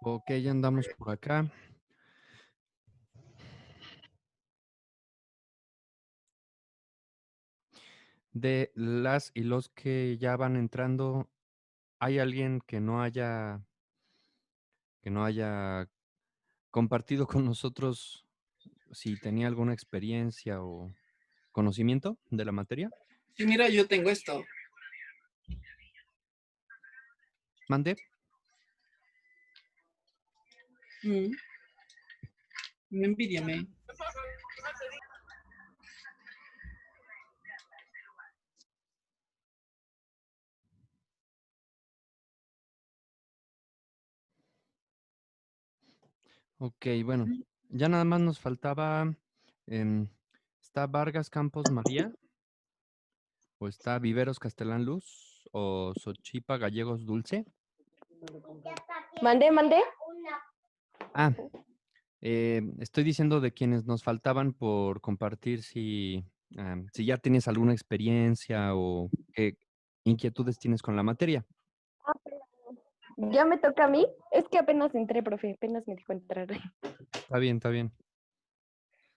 Ok, ya andamos por acá. De las y los que ya van entrando, ¿hay alguien que no haya compartido con nosotros si tenía alguna experiencia o conocimiento de la materia? Sí, mira, yo tengo esto. Mande. Me envidiame. Ok, bueno, ya nada más nos faltaba, ¿está Vargas Campos María? ¿O está Viveros Castelán Luz? ¿O Sochipa Gallegos Dulce? Mandé. Ah, estoy diciendo de quienes nos faltaban por compartir si ya tienes alguna experiencia o qué inquietudes tienes con la materia. ¿Ya me toca a mí? Es que apenas entré, profe, apenas me dijo entrar. Está bien, está bien.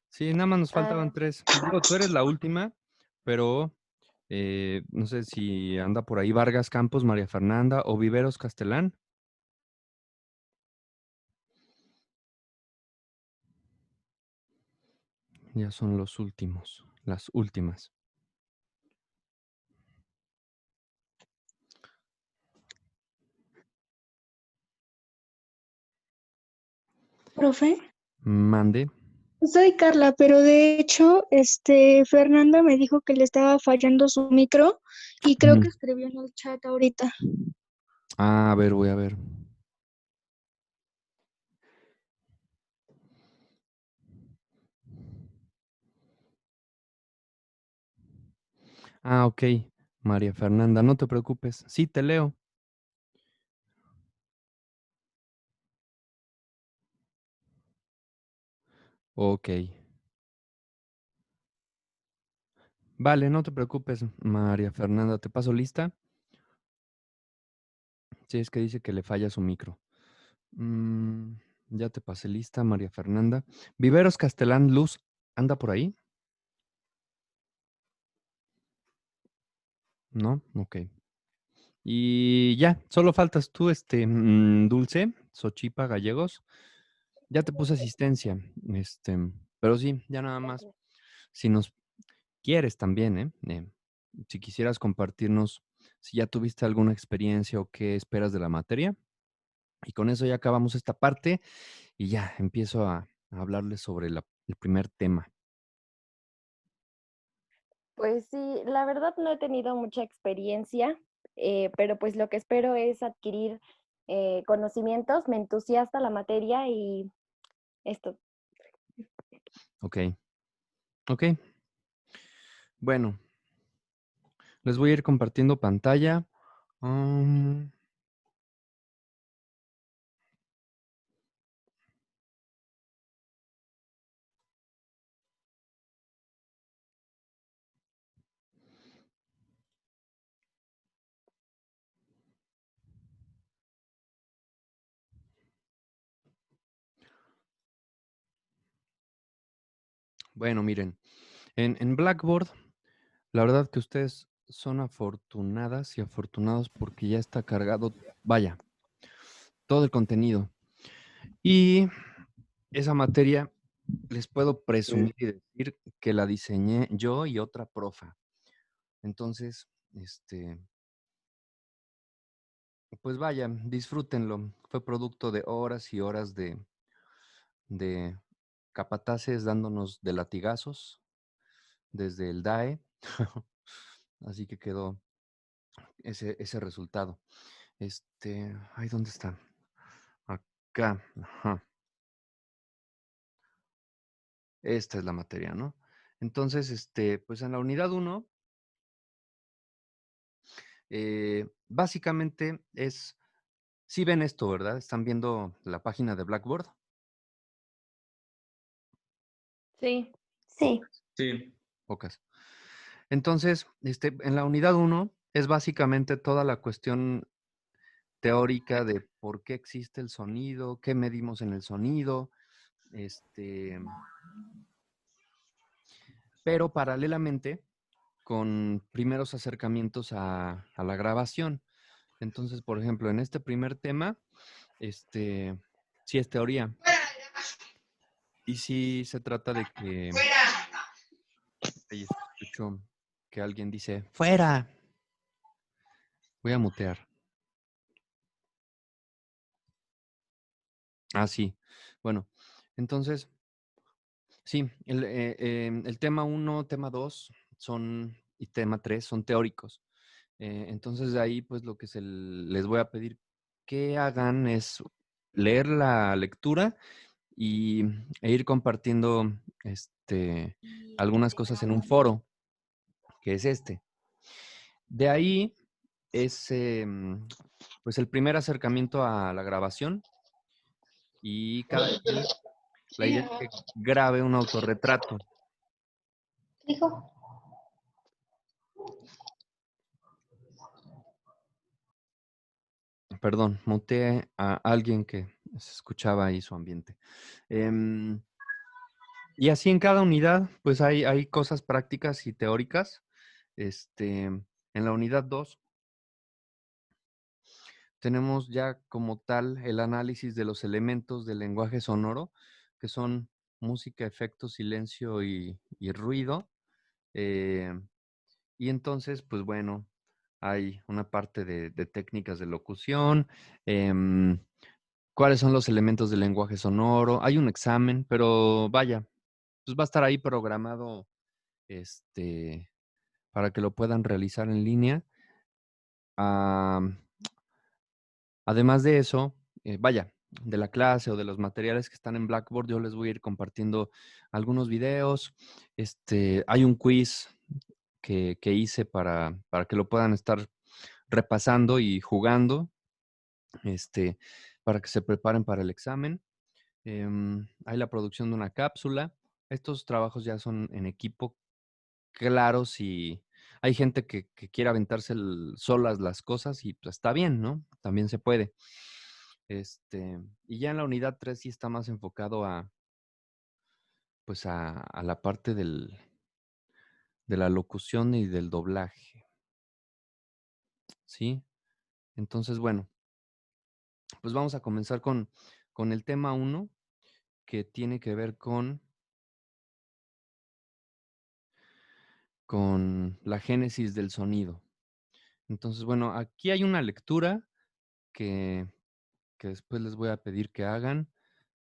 Sí, nada más nos faltaban Ah, 3. Digo, tú eres la última, pero no sé si anda por ahí Vargas Campos, María Fernanda o Viveros Castelán. Ya son los últimos, las últimas. Profe, Mande. soy Carla, pero de hecho, Fernanda me dijo que le estaba fallando su micro y creo Ujú. que escribió en el chat ahorita. Ah, a ver, voy a ver. Ah, ok. María Fernanda, no te preocupes. Sí, te leo. Ok. Vale, no te preocupes, María Fernanda. ¿Te paso lista? Sí, es que dice que le falla su micro. Mm, ya te pasé lista, María Fernanda. Viveros Castelán Luz, ¿anda por ahí? ¿No? Ok. Y ya, solo faltas tú, Dulce, Sochipa Gallegos. Ya te puse asistencia, pero sí, ya nada más. Si nos quieres también, si quisieras compartirnos si ya tuviste alguna experiencia o qué esperas de la materia. Y con eso ya acabamos esta parte y ya empiezo a hablarles sobre el primer tema. pues sí, la verdad no he tenido mucha experiencia, pero pues lo que espero es adquirir conocimientos, me entusiasta la materia y esto. Ok, ok. Bueno, les voy a ir compartiendo pantalla. Mm, bueno, miren, en Blackboard, la verdad que ustedes son afortunadas y afortunados porque ya está cargado, vaya, todo el contenido. Y esa materia les puedo presumir y decir que la diseñé yo y otra profa. Entonces, pues vaya, disfrútenlo. Fue producto de horas y horas de capataces dándonos de latigazos desde el DAE. Así que quedó ese resultado. Ay, ¿dónde está? Acá. Ajá. Esta es la materia, ¿no? Entonces, pues en la unidad 1, básicamente sí ven esto, ¿verdad? Están viendo la página de Blackboard. Sí. Sí. Sí. Pocas. Entonces, en la unidad 1 es básicamente toda la cuestión teórica de por qué existe el sonido, qué medimos en el sonido, pero paralelamente con primeros acercamientos a la grabación. Entonces, por ejemplo, en este primer tema, sí es teoría. Y sí se trata de que, ahí escucho que alguien dice, ¡fuera! Voy a mutear. Ah, sí. Bueno, entonces, sí, el tema 1, tema 2 y tema 3 son teóricos. Entonces, de ahí, pues, lo que les voy a pedir que hagan es leer la lectura e ir compartiendo algunas cosas en un foro, que es este. De ahí es pues el primer acercamiento a la grabación y cada quien, la idea es que grabe un autorretrato. Dijo. Perdón, muteé a alguien que se escuchaba ahí su ambiente. Y así en cada unidad, pues hay cosas prácticas y teóricas. En la unidad 2 tenemos ya como tal el análisis de los elementos del lenguaje sonoro, que son música, efecto, silencio y ruido. Y entonces, pues bueno, hay una parte de técnicas de locución, cuáles son los elementos del lenguaje sonoro. Hay un examen, pero vaya, pues va a estar ahí programado para que lo puedan realizar en línea. Además de eso, vaya, de la clase o de los materiales que están en Blackboard, yo les voy a ir compartiendo algunos videos. Hay un quiz que hice para que lo puedan estar repasando y jugando, para que se preparen para el examen. Hay la producción de una cápsula. Estos trabajos ya son en equipo, claros, y hay gente que quiere aventarse solas las cosas y pues está bien, ¿no? También se puede. Y ya en la unidad 3 sí está más enfocado pues a la parte de la locución y del doblaje, ¿sí? Entonces, bueno, pues vamos a comenzar con el tema 1, que tiene que ver con la génesis del sonido. Entonces, bueno, aquí hay una lectura que después les voy a pedir que hagan,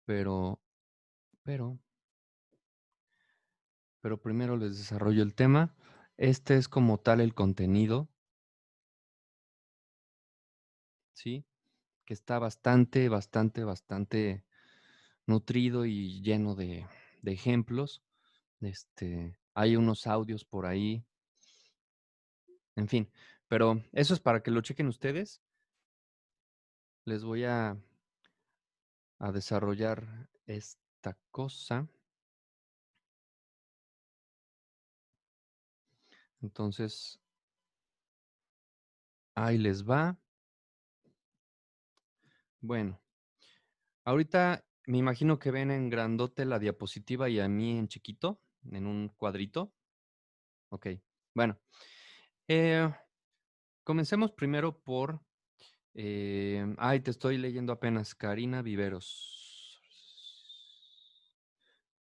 pero primero les desarrollo el tema. Este es como tal el contenido, ¿sí? Que está bastante nutrido y lleno de ejemplos. Hay unos audios por ahí, en fin, pero eso es para que lo chequen ustedes. Les voy a desarrollar esta cosa. Entonces, ahí les va. Bueno, ahorita me imagino que ven en grandote la diapositiva y a mí en chiquito, en un cuadrito. Ok, bueno. Comencemos primero por... te estoy leyendo apenas. Karina Viveros.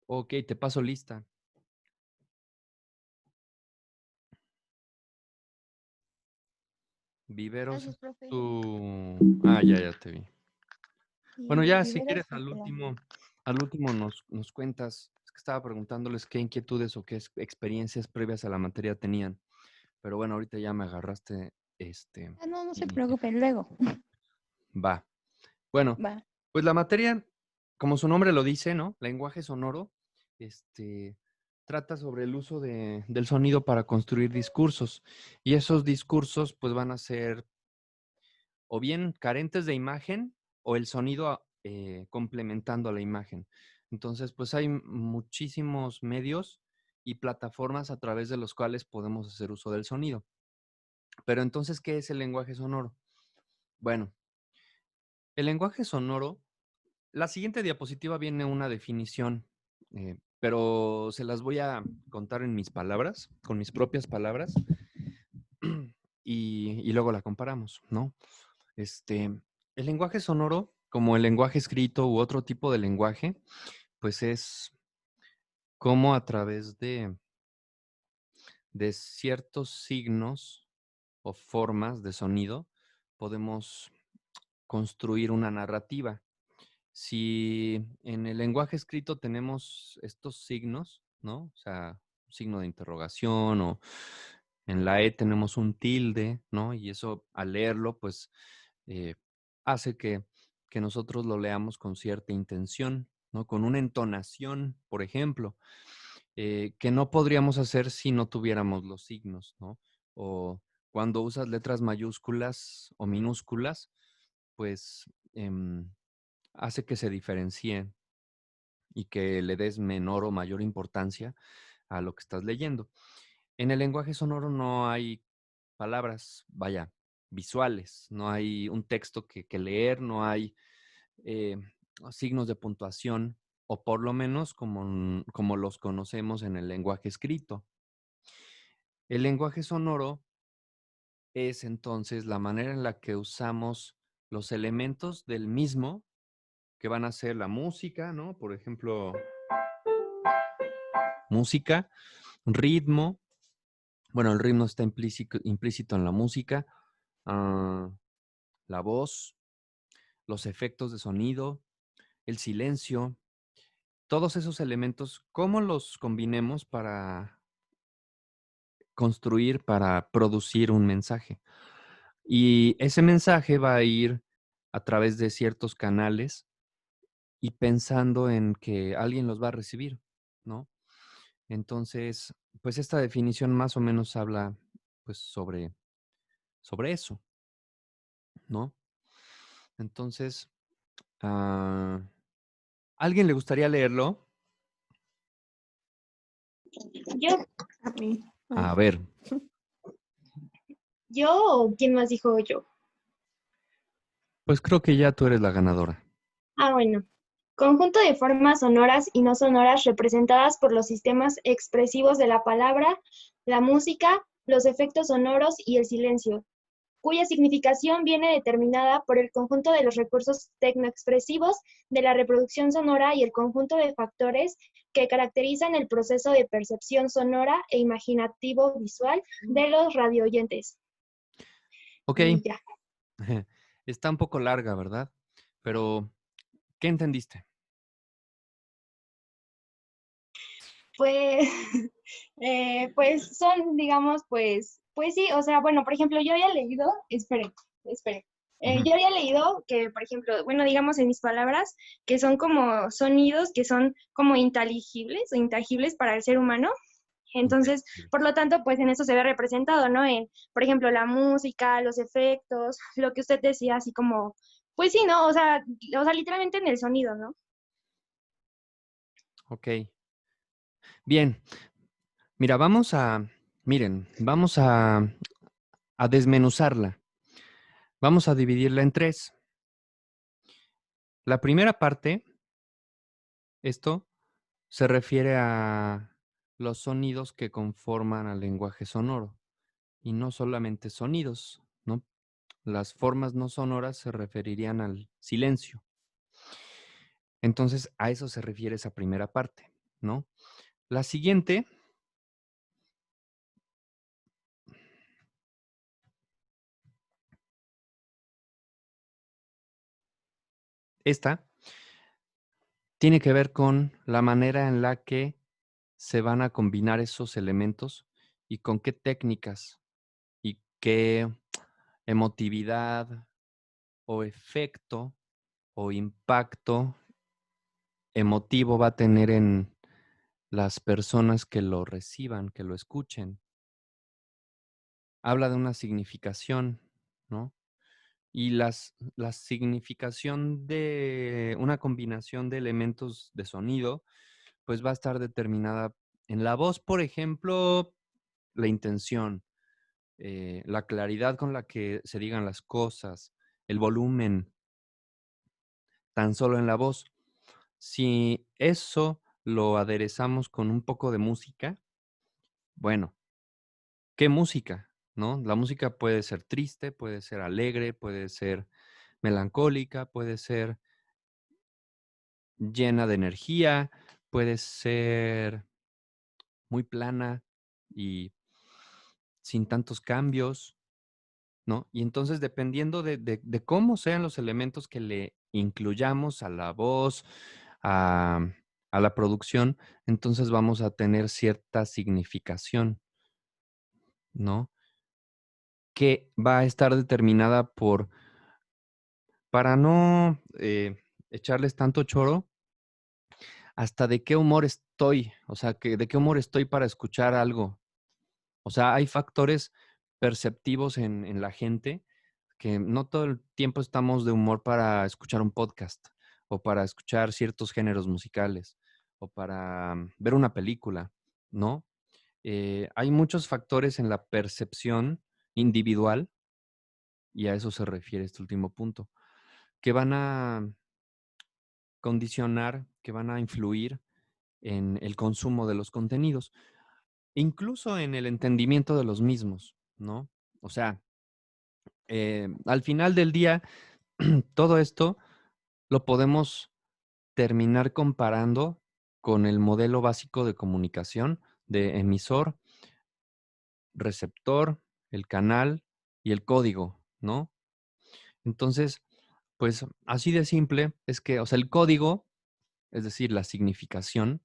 Ok, te paso lista. Viveros Gracias, es profe. ya te vi. Bueno, ya si Viveros quieres al Nicolás. último nos cuentas. Es que estaba preguntándoles qué inquietudes o qué experiencias previas a la materia tenían. Pero bueno, ahorita ya me agarraste No se inicio. preocupen, luego. Va. Bueno, Va. pues la materia, como su nombre lo dice, ¿no? Lenguaje sonoro, trata sobre el uso del sonido para construir discursos. Y esos discursos, pues, van a ser o bien carentes de imagen o el sonido complementando a la imagen. Entonces, pues hay muchísimos medios y plataformas a través de los cuales podemos hacer uso del sonido. Pero entonces, ¿qué es el lenguaje sonoro? Bueno, El lenguaje sonoro, la siguiente diapositiva viene una definición, pero se las voy a contar en mis palabras, con mis propias palabras, y luego la comparamos, ¿no? El lenguaje sonoro, como el lenguaje escrito u otro tipo de lenguaje, pues es como a través de ciertos signos o formas de sonido podemos construir una narrativa. Si en el lenguaje escrito tenemos estos signos, ¿no? O sea, un signo de interrogación o en la E tenemos un tilde, ¿no? Y eso al leerlo, pues, eh, hace que nosotros lo leamos con cierta intención, ¿no? Con una entonación, por ejemplo, que no podríamos hacer si no tuviéramos los signos, ¿no? O cuando usas letras mayúsculas o minúsculas, pues hace que se diferencie y que le des menor o mayor importancia a lo que estás leyendo. En el lenguaje sonoro no hay palabras, vaya, visuales, no hay un texto que leer, no hay eh, signos de puntuación, o por lo menos como los conocemos en el lenguaje escrito. El lenguaje sonoro es entonces la manera en la que usamos los elementos del mismo, que van a ser la música, ¿no? Por ejemplo, música, ritmo. Bueno, el ritmo está implícito en la música, ah, la voz, los efectos de sonido, el silencio, todos esos elementos, ¿cómo los combinemos para construir, para producir un mensaje? Y ese mensaje va a ir a través de ciertos canales y pensando en que alguien los va a recibir, ¿no? Entonces, pues esta definición más o menos habla pues sobre eso, ¿no? Entonces, ¿a alguien le gustaría leerlo? Yo, A mí. A ver, yo, o quién más dijo yo. pues creo que ya tú eres la ganadora. Ah, bueno. Conjunto de formas sonoras y no sonoras representadas por los sistemas expresivos de la palabra, la música, los efectos sonoros y el silencio, cuya significación viene determinada por el conjunto de los recursos tecnoexpresivos de la reproducción sonora y el conjunto de factores que caracterizan el proceso de percepción sonora e imaginativo visual de los radioyentes. Ok, Y ya. está un poco larga, ¿verdad? Pero, ¿qué entendiste? Pues, pues son, digamos, pues sí, o sea, bueno, por ejemplo, yo había leído, espere, Ujú. yo había leído que, por ejemplo, bueno, digamos en mis palabras, que son como sonidos que son como inteligibles o intangibles para el ser humano. Entonces, por lo tanto, pues en eso se ve representado, ¿no? En, por ejemplo, la música, los efectos, lo que usted decía, así como, pues sí, ¿no? O sea, literalmente en el sonido, ¿no? Ok, bien. Mira, vamos a desmenuzarla. Vamos a dividirla en tres. La primera parte, esto se refiere a los sonidos que conforman al lenguaje sonoro. Y no solamente sonidos, ¿no? Las formas no sonoras se referirían al silencio. Entonces, a eso se refiere esa primera parte, ¿no? La siguiente, esta, tiene que ver con la manera en la que se van a combinar esos elementos y con qué técnicas y qué emotividad o efecto o impacto emotivo va a tener en las personas que lo reciban, que lo escuchen. Habla de una significación, ¿no? Y la significación de una combinación de elementos de sonido, pues va a estar determinada en la voz, por ejemplo, la intención, la claridad con la que se digan las cosas, el volumen, tan solo en la voz. Si eso lo aderezamos con un poco de música, bueno, ¿qué música? ¿No? La música puede ser triste, puede ser alegre, puede ser melancólica, puede ser llena de energía, puede ser muy plana y sin tantos cambios, ¿no? Y entonces, dependiendo de cómo sean los elementos que le incluyamos a la voz, a, a la producción, entonces vamos a tener cierta significación, ¿no? Que va a estar determinada para no echarles tanto choro, hasta de qué humor estoy, o sea, de qué humor estoy para escuchar algo. O sea, hay factores perceptivos en la gente que no todo el tiempo estamos de humor para escuchar un podcast o para escuchar ciertos géneros musicales o para ver una película, ¿no? Hay muchos factores en la percepción individual, y a eso se refiere este último punto, que van a condicionar, que van a influir en el consumo de los contenidos, incluso en el entendimiento de los mismos, ¿no? O sea, al final del día, todo esto lo podemos terminar comparando con el modelo básico de comunicación de emisor, receptor, el canal y el código, ¿no? Entonces, pues así de simple es que, o sea, el código, es decir, la significación,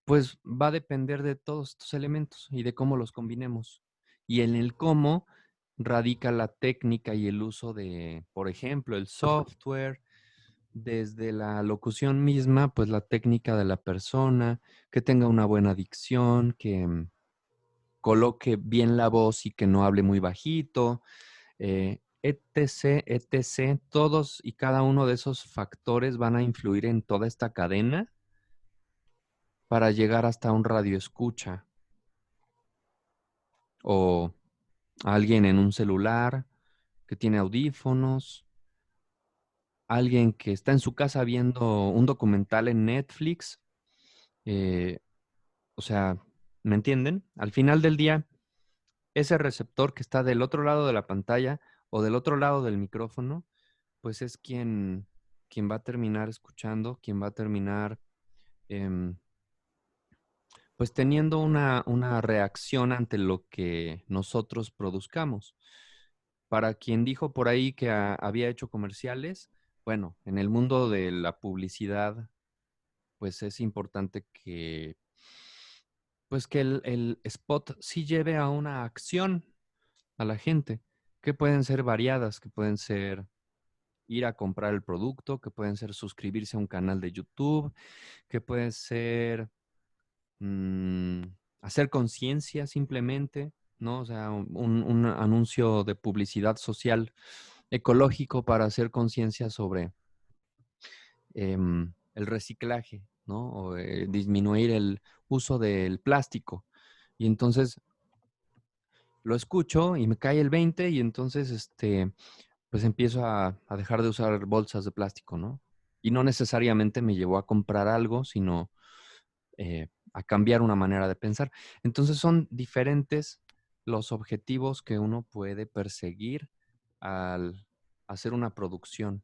pues va a depender de todos estos elementos y de cómo los combinemos. Y en el cómo radica la técnica y el uso de, por ejemplo, el software, desde la locución misma, pues la técnica de la persona, que tenga una buena dicción, que coloque bien la voz y que no hable muy bajito, etc., etc. Todos y cada uno de esos factores van a influir en toda esta cadena para llegar hasta un radio escucha o alguien en un celular que tiene audífonos, alguien que está en su casa viendo un documental en Netflix. eh, o sea, ¿me entienden? Al final del día, ese receptor que está del otro lado de la pantalla o del otro lado del micrófono, pues es quien va a terminar escuchando, quien va a terminar em, pues teniendo una reacción ante lo que nosotros produzcamos. Para quien dijo por ahí que había hecho comerciales, bueno, en el mundo de la publicidad, pues es importante que, pues que el spot sí lleve a una acción a la gente, que pueden ser variadas, que pueden ser ir a comprar el producto, que pueden ser suscribirse a un canal de YouTube, que puede ser mm, hacer conciencia simplemente, ¿no? O sea, un anuncio de publicidad social ecológico para hacer conciencia sobre el reciclaje, ¿no? O disminuir el uso del plástico. Y entonces lo escucho y me cae el 20 y entonces, pues empiezo a dejar de usar bolsas de plástico, ¿no? Y no necesariamente me llevó a comprar algo, sino a cambiar una manera de pensar. Entonces son diferentes los objetivos que uno puede perseguir al hacer una producción,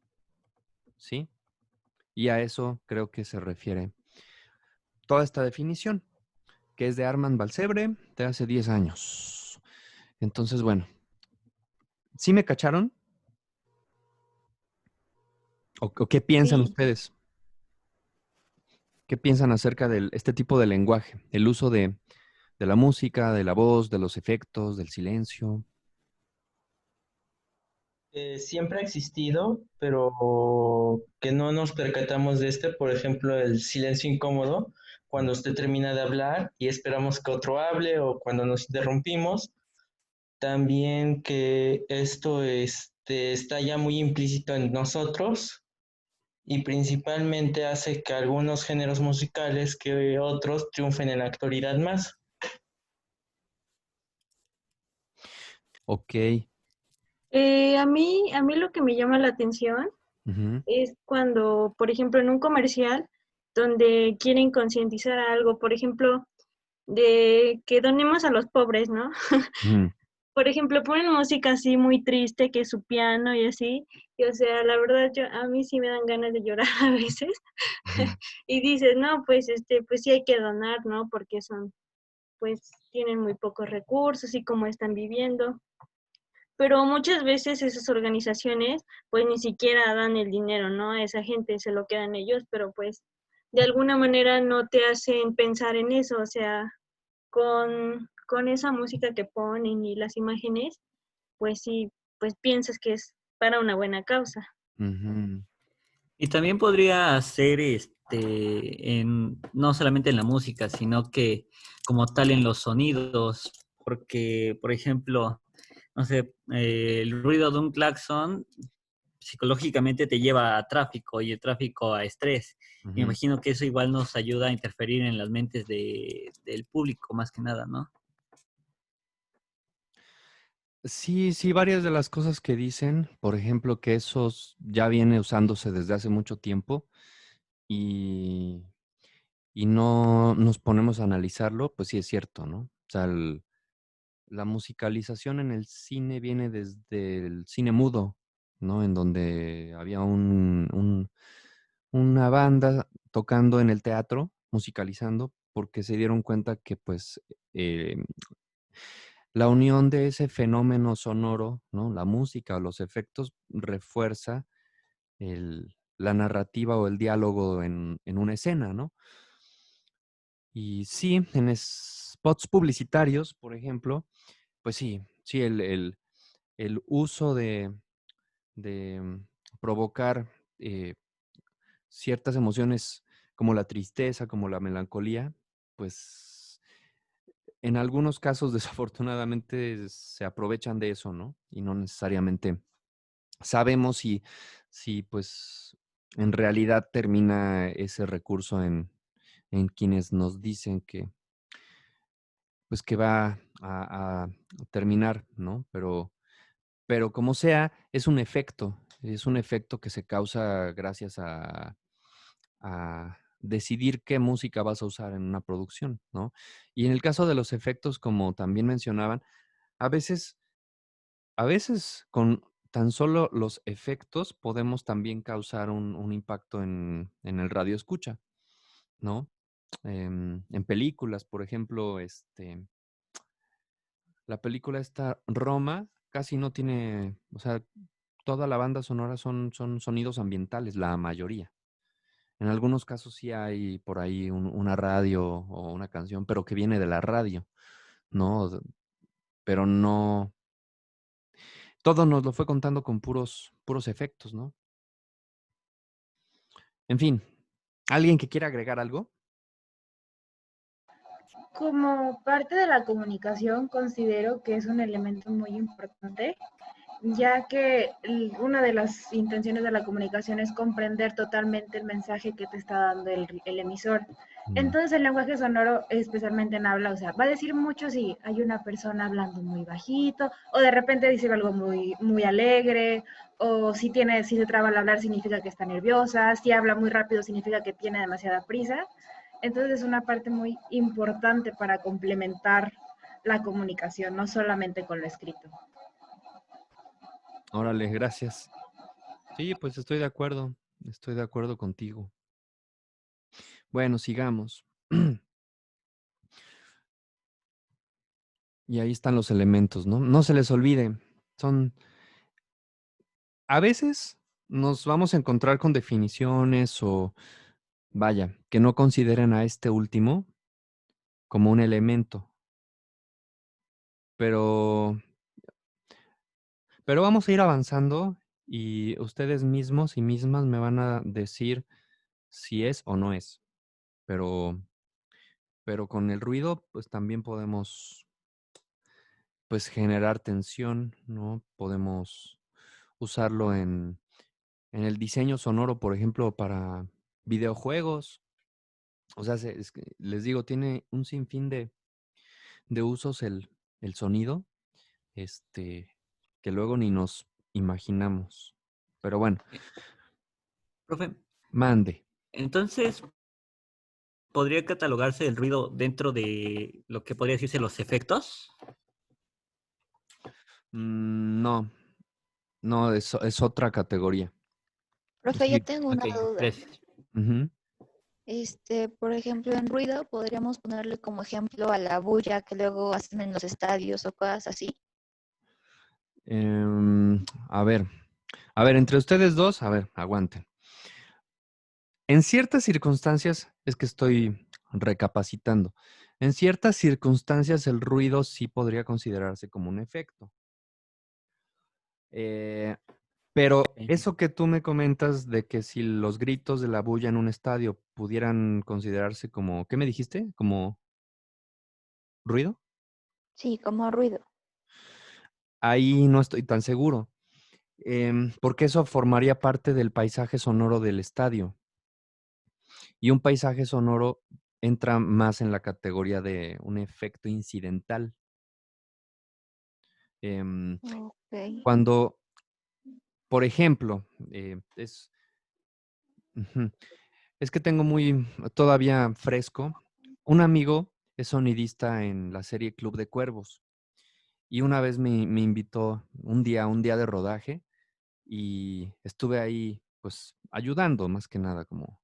¿sí? Y a eso creo que se refiere toda esta definición, que es de Armand Balsebre de hace 10 años. Entonces, bueno, ¿sí me cacharon? ¿O qué piensan Sí. ustedes? ¿Qué piensan acerca de este tipo de lenguaje? El uso de la música, de la voz, de los efectos, del silencio. Siempre ha existido, pero que no nos percatamos de este, por ejemplo, el silencio incómodo, cuando usted termina de hablar y esperamos que otro hable o cuando nos interrumpimos. También que esto está ya muy implícito en nosotros y principalmente hace que algunos géneros musicales que otros triunfen en la actualidad más. Ok. A mí lo que me llama la atención Ujú, es cuando, por ejemplo, en un comercial donde quieren concientizar algo, por ejemplo, de que donemos a los pobres, ¿no? ujú, Por ejemplo, ponen música así muy triste, que es su piano y así, y o sea, la verdad a mí sí me dan ganas de llorar a veces, ujú. y dices, no, pues pues sí hay que donar, ¿no? Porque pues tienen muy pocos recursos y cómo están viviendo. Pero muchas veces esas organizaciones pues ni siquiera dan el dinero, ¿no? A esa gente se lo quedan ellos, pero pues de alguna manera no te hacen pensar en eso, o sea, con esa música que ponen y las imágenes, pues sí, pues piensas que es para una buena causa. Ujú. Y también podría ser no solamente en la música, sino que como tal en los sonidos, porque, por ejemplo, no sé, el ruido de un claxon psicológicamente te lleva a tráfico y el tráfico a estrés. Me Ujú. imagino que eso igual nos ayuda a interferir en las mentes del público, más que nada, ¿no? Sí, sí, varias de las cosas que dicen, por ejemplo, que esos ya viene usándose desde hace mucho tiempo y, y no nos ponemos a analizarlo, pues sí es cierto, ¿no? O sea, la musicalización en el cine viene desde el cine mudo, ¿no? En donde había una banda tocando en el teatro, musicalizando, porque se dieron cuenta que pues eh, la unión de ese fenómeno sonoro, ¿no? La música o los efectos refuerza la narrativa o el diálogo en una escena, ¿no? Y sí, en spots publicitarios, por ejemplo, pues sí, sí, el uso de provocar ciertas emociones como la tristeza, como la melancolía, pues en algunos casos desafortunadamente se aprovechan de eso, ¿no? Y no necesariamente sabemos si pues en realidad termina ese recurso en quienes nos dicen que pues que va a terminar, ¿no? Pero como sea, es un efecto que se causa gracias a decidir qué música vas a usar en una producción, ¿no? Y en el caso de los efectos, como también mencionaban, a veces, a veces con tan solo los efectos podemos también causar un impacto en el radio escucha, ¿no? En películas, por ejemplo, la película esta Roma casi no tiene, o sea, toda la banda sonora son sonidos ambientales, la mayoría. En algunos casos sí hay por ahí una radio o una canción, pero que viene de la radio, ¿no? Pero no, todo nos lo fue contando con puros efectos, ¿no? En fin, ¿alguien que quiera agregar algo? Como parte de la comunicación, considero que es un elemento muy importante, ya que una de las intenciones de la comunicación es comprender totalmente el mensaje que te está dando el emisor. Mm, Entonces el lenguaje sonoro, especialmente en habla, o sea, va a decir mucho si hay una persona hablando muy bajito, o de repente dice algo muy alegre, o si se traba al hablar significa que está nerviosa, si habla muy rápido significa que tiene demasiada prisa. Entonces es una parte muy importante para complementar la comunicación, no solamente con lo escrito. órale, gracias. Sí, pues estoy de acuerdo contigo. Bueno, sigamos. Y ahí están los elementos, ¿no? No se les olvide, son, a veces nos vamos a encontrar con definiciones o, vaya, que no consideren a este último como un elemento, pero, pero vamos a ir avanzando y ustedes mismos y mismas me van a decir si es o no es, pero, pero con el ruido, pues también podemos, pues generar tensión, ¿no? Podemos usarlo en el diseño sonoro, por ejemplo, para videojuegos. O sea, es que les digo, tiene un sinfín de usos el sonido, este, que luego ni nos imaginamos. Pero bueno, Profe, Mande. entonces, ¿podría catalogarse el ruido dentro de lo que podría decirse los efectos? No, no, es otra categoría. Profe, yo Sí. tengo Ok, una duda. gracias. Ujú. Por ejemplo, en ruido podríamos ponerle como ejemplo a la bulla que luego hacen en los estadios o cosas así. A ver, entre ustedes dos, a ver, aguanten. En ciertas circunstancias, es que estoy recapacitando, en ciertas circunstancias el ruido sí podría considerarse como un efecto. Pero eso que tú me comentas de que si los gritos de la bulla en un estadio pudieran considerarse como, ¿qué me dijiste? ¿Como ruido? Sí, como ruido. Ahí no estoy tan seguro, porque eso formaría parte del paisaje sonoro del estadio. Y un paisaje sonoro entra más en la categoría de un efecto incidental. Ok. Cuando, por ejemplo, ujú, es que tengo muy todavía fresco. Un amigo es sonidista en la serie Club de Cuervos y una vez me invitó un día de rodaje y estuve ahí pues ayudando más que nada como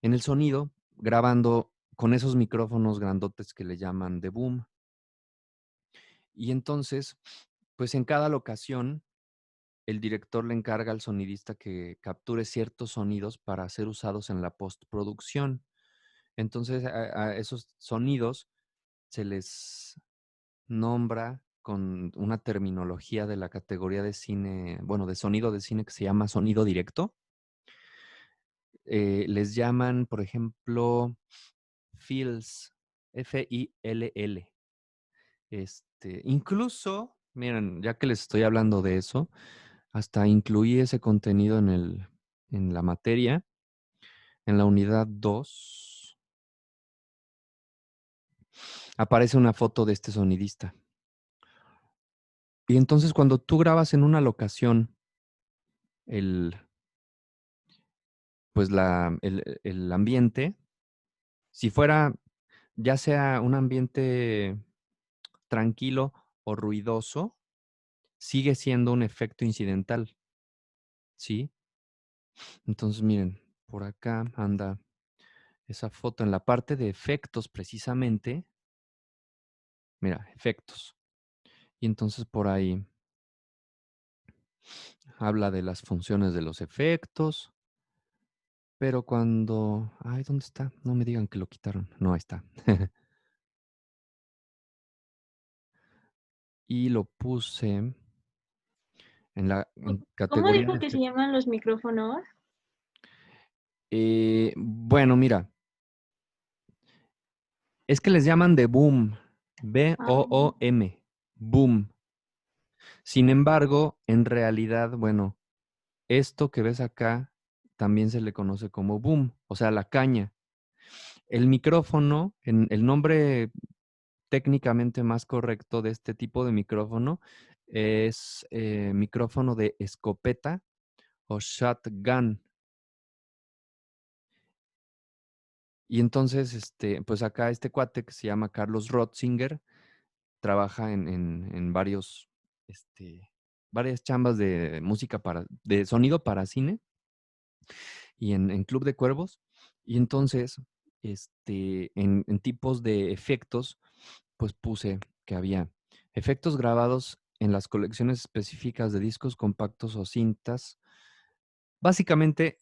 en el sonido, grabando con esos micrófonos grandotes que le llaman de boom. Y entonces, pues en cada locación, el director le encarga al sonidista que capture ciertos sonidos para ser usados en la postproducción. Entonces, a esos sonidos se les nombra con una terminología de la categoría de cine, bueno, de sonido de cine que se llama sonido directo. Les llaman, por ejemplo, fills, F-I-L-L. Incluso, miren, ya que les estoy hablando de eso, hasta incluí ese contenido en la materia, en la unidad 2, aparece una foto de este sonidista. Y entonces cuando tú grabas en una locación el, pues el ambiente, si fuera ya sea un ambiente tranquilo o ruidoso, sigue siendo un efecto incidental, ¿sí? Entonces, miren, por acá anda esa foto en la parte de efectos precisamente. Mira, efectos. Y entonces por ahí habla de las funciones de los efectos, pero cuando... Ay, ¿dónde está? No me digan que lo quitaron. No, ahí está. Y lo puse en la ¿Cómo categoría de dijo que se efectos. llaman los micrófonos? Bueno, mira, es que les llaman de boom, Ah, B-O-O-M, boom. Sin embargo, en realidad, bueno, esto que ves acá también se le conoce como boom, o sea, la caña. El micrófono, el nombre técnicamente más correcto de este tipo de micrófono es micrófono de escopeta o shotgun. Y entonces, pues acá este cuate que se llama Carlos Rotzinger trabaja en varias chambas de música de sonido para cine y en Club de Cuervos. Y entonces, en tipos de efectos, pues puse que había efectos grabados en las colecciones específicas de discos compactos o cintas. Básicamente,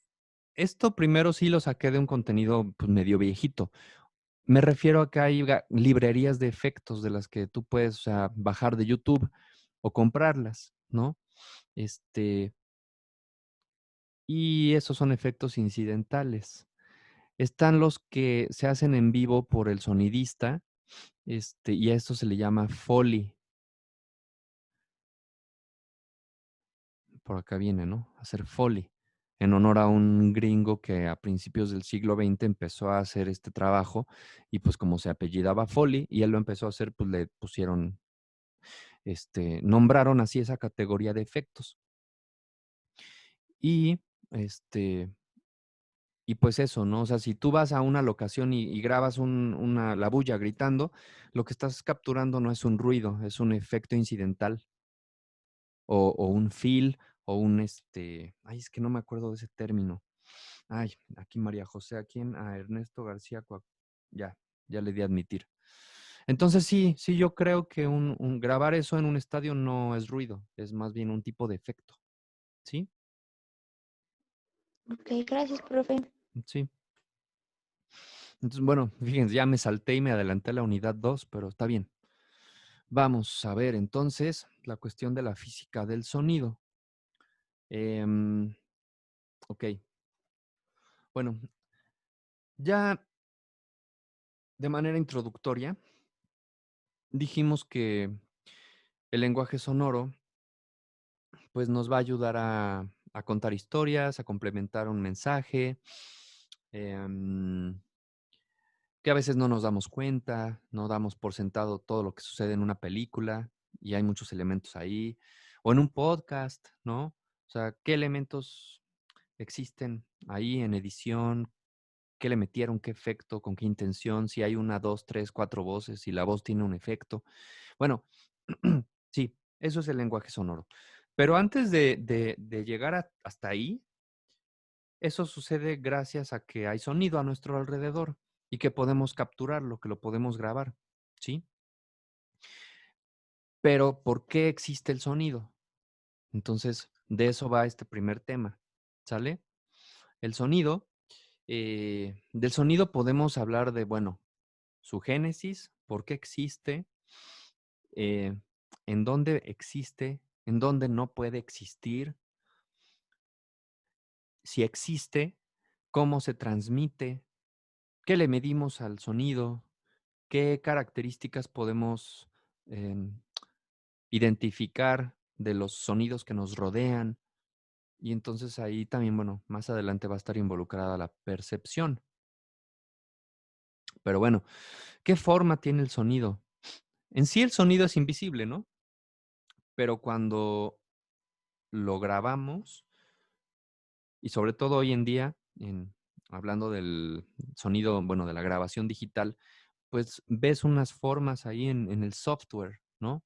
esto primero sí lo saqué de un contenido pues, medio viejito. Me refiero a que hay librerías de efectos de las que tú puedes, o sea, bajar de YouTube o comprarlas, ¿no? Y esos son efectos incidentales. Están los que se hacen en vivo por el sonidista, y a esto se le llama Foley. Por acá viene, ¿no? Hacer Foley, en honor a un gringo que a principios del siglo XX empezó a hacer este trabajo y pues como se apellidaba Foley y él lo empezó a hacer, pues le pusieron, nombraron así esa categoría de efectos. Y y pues eso, ¿no? O sea, si tú vas a una locación y grabas la bulla gritando, lo que estás capturando no es un ruido, es un efecto incidental o un feel o ay, es que no me acuerdo de ese término. Ay, aquí María José, ¿a quién? A Ernesto García. Ya le di a admitir. Entonces sí, yo creo que grabar eso en un estadio no es ruido, es más bien un tipo de efecto. ¿Sí? Ok, gracias, profe. Sí. Entonces, bueno, fíjense, ya me salté y me adelanté a la unidad 2, pero está bien. Vamos a ver entonces la cuestión de la física del sonido. Ok. Bueno, ya de manera introductoria, dijimos que el lenguaje sonoro pues nos va a ayudar a contar historias, a complementar un mensaje, em, que a veces no nos damos cuenta, no damos por sentado todo lo que sucede en una película y hay muchos elementos ahí, o en un podcast, ¿no? O sea, ¿qué elementos existen ahí en edición? ¿Qué le metieron? ¿Qué efecto? ¿Con qué intención? Si hay una, dos, tres, cuatro voces, si la voz tiene un efecto. Bueno, sí, eso es el lenguaje sonoro. Pero antes de llegar hasta ahí, eso sucede gracias a que hay sonido a nuestro alrededor y que podemos capturarlo, que lo podemos grabar, ¿sí? Pero ¿por qué existe el sonido? Entonces, de eso va este primer tema, ¿sale? El sonido, del sonido podemos hablar de, bueno, su génesis, por qué existe, eh, en dónde existe, en dónde no puede existir, si existe, cómo se transmite, qué le medimos al sonido, qué características podemos em, identificar de los sonidos que nos rodean. Y entonces ahí también, bueno, más adelante va a estar involucrada la percepción. Pero bueno, ¿qué forma tiene el sonido? En sí el sonido es invisible, ¿no? Pero cuando lo grabamos, y sobre todo hoy en día, hablando del sonido, bueno, de la grabación digital, pues ves unas formas ahí en el software, ¿no?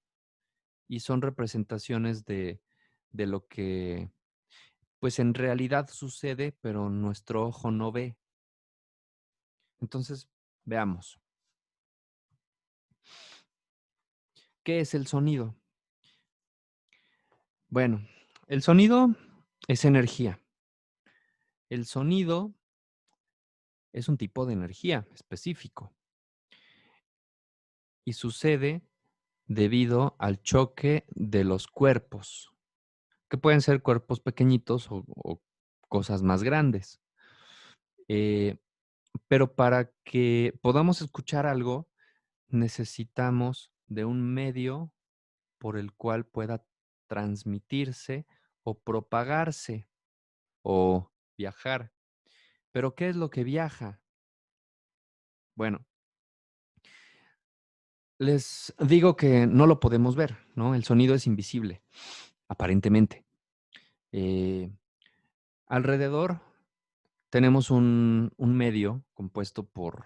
Y son representaciones de lo que, pues en realidad sucede, pero nuestro ojo no ve. Entonces, veamos. ¿Qué es el sonido? Bueno, el sonido es energía. El sonido es un tipo de energía específico y sucede debido al choque de los cuerpos, que pueden ser cuerpos pequeñitos o cosas más grandes. Pero para que podamos escuchar algo, necesitamos de un medio por el cual pueda transmitirse o propagarse o viajar. ¿Pero qué es lo que viaja? Bueno, les digo que no lo podemos ver, ¿no? El sonido es invisible, aparentemente. Eh, Alrededor tenemos un medio compuesto por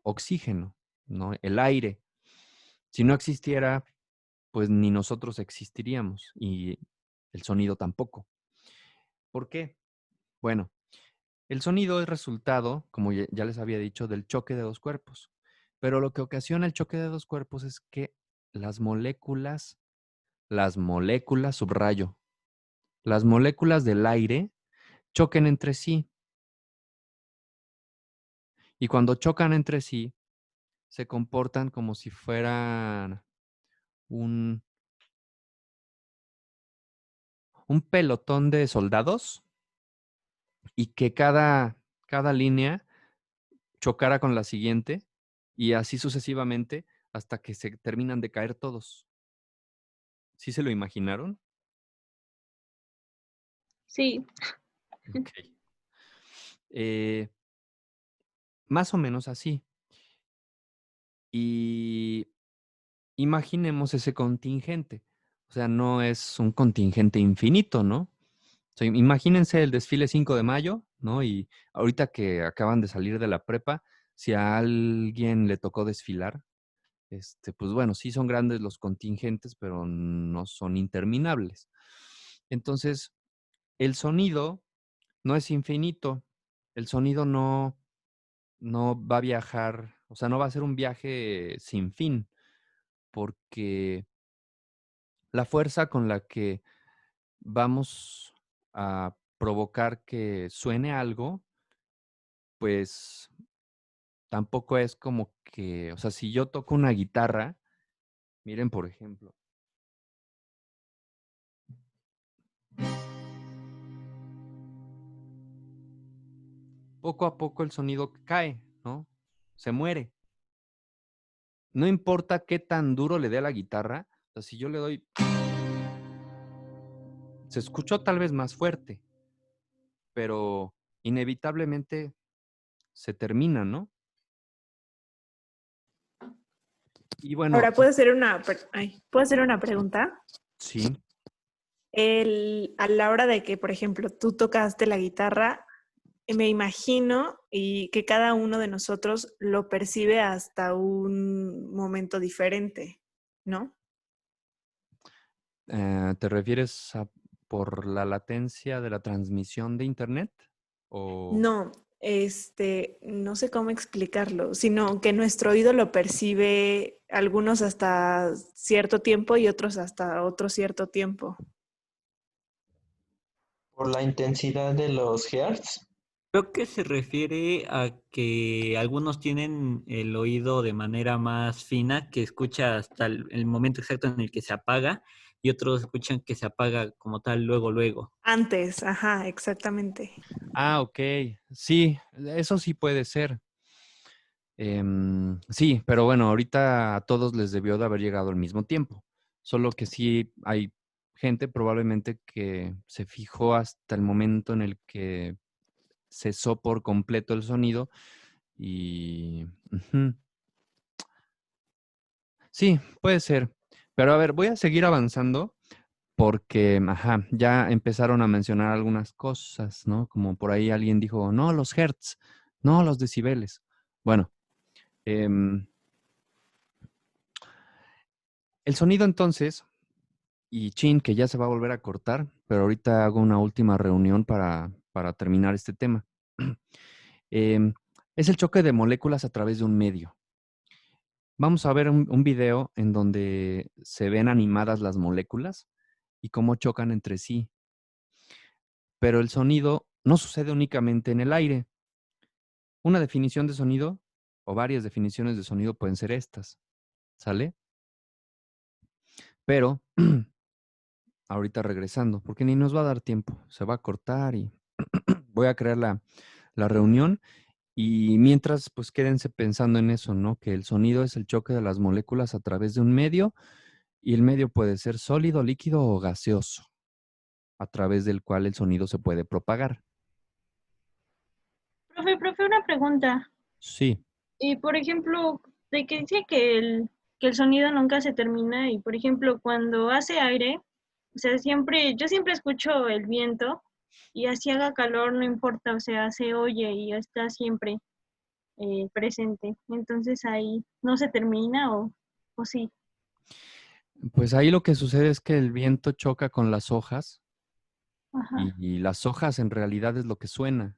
oxígeno, ¿no? El aire. Si no existiera, pues ni nosotros existiríamos y el sonido tampoco. ¿Por qué? Bueno, el sonido es resultado, como ya les había dicho, del choque de dos cuerpos. Pero lo que ocasiona el choque de dos cuerpos es que las moléculas, subrayo, las moléculas del aire choquen entre sí. Y cuando chocan entre sí, se comportan como si fueran un pelotón de soldados y que cada línea chocara con la siguiente y así sucesivamente hasta que se terminan de caer todos. ¿Sí se lo imaginaron? Sí. Ok. Más o menos así. Y imaginemos ese contingente. O sea, no es un contingente infinito, ¿no? O sea, imagínense el desfile 5 de mayo, ¿no? Y ahorita que acaban de salir de la prepa, si a alguien le tocó desfilar, pues bueno, sí son grandes los contingentes, pero no son interminables. Entonces, el sonido no es infinito. El sonido no va a viajar, o sea, no va a ser un viaje sin fin, porque la fuerza con la que vamos a provocar que suene algo, pues tampoco es como que, o sea, si yo toco una guitarra, miren, por ejemplo, poco a poco el sonido cae, ¿no? Se muere. No importa qué tan duro le dé a la guitarra, o sea, si yo le doy, se escuchó tal vez más fuerte, pero inevitablemente se termina, ¿no? Y bueno, Ahora, ¿puedo hacer una pregunta? sí. A la hora de que, por ejemplo, tú tocaste la guitarra, me imagino y que cada uno de nosotros lo percibe hasta un momento diferente, ¿no? ¿Te refieres a por la latencia de la transmisión de internet? O No, no sé cómo explicarlo, sino que nuestro oído lo percibe algunos hasta cierto tiempo y otros hasta otro cierto tiempo. Por la intensidad de los hertz. Creo que se refiere a que algunos tienen el oído de manera más fina, que escucha hasta el momento exacto en el que se apaga, y otros escuchan que se apaga como tal luego, luego. Antes, ajá, exactamente. ok. Sí, eso sí puede ser. Sí, pero bueno, ahorita a todos les debió de haber llegado al mismo tiempo. Solo que sí hay gente probablemente que se fijó hasta el momento en el que cesó por completo el sonido y... ujú. Sí, puede ser. Pero a ver, voy a seguir avanzando porque, ajá, ya empezaron a mencionar algunas cosas, ¿no? Como por ahí alguien dijo, no, los hertz, no, los decibeles. Bueno, el sonido entonces, y chin, que ya se va a volver a cortar, pero ahorita hago una última reunión para terminar este tema. Em, es el choque de moléculas a través de un medio. Vamos a ver un video en donde se ven animadas las moléculas y cómo chocan entre sí. Pero el sonido no sucede únicamente en el aire. Una definición de sonido o varias definiciones de sonido pueden ser estas, ¿sale? Pero ahorita regresando, porque ni nos va a dar tiempo, se va a cortar y voy a crear la reunión y mientras, pues quédense pensando en eso, ¿no? Que el sonido es el choque de las moléculas a través de un medio y el medio puede ser sólido, líquido o gaseoso, a través del cual el sonido se puede propagar. Profe, una pregunta. Sí. Y por ejemplo, de que dice que el sonido nunca se termina y por ejemplo, cuando hace aire, o sea, yo siempre escucho el viento y así haga calor, no importa, o sea, se oye y está siempre presente. Entonces ahí no se termina o sí. Pues ahí lo que sucede es que el viento choca con las hojas Ajá. y las hojas en realidad es lo que suena.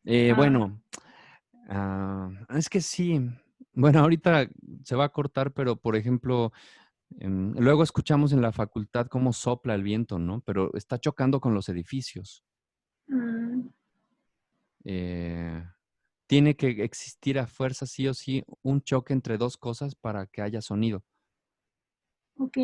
Ah, Bueno, es que sí. Bueno, ahorita se va a cortar, pero por ejemplo, luego escuchamos en la facultad cómo sopla el viento, ¿no? Pero está chocando con los edificios. mm, Eh, tiene que existir a fuerza, sí o sí, un choque entre dos cosas para que haya sonido. ok.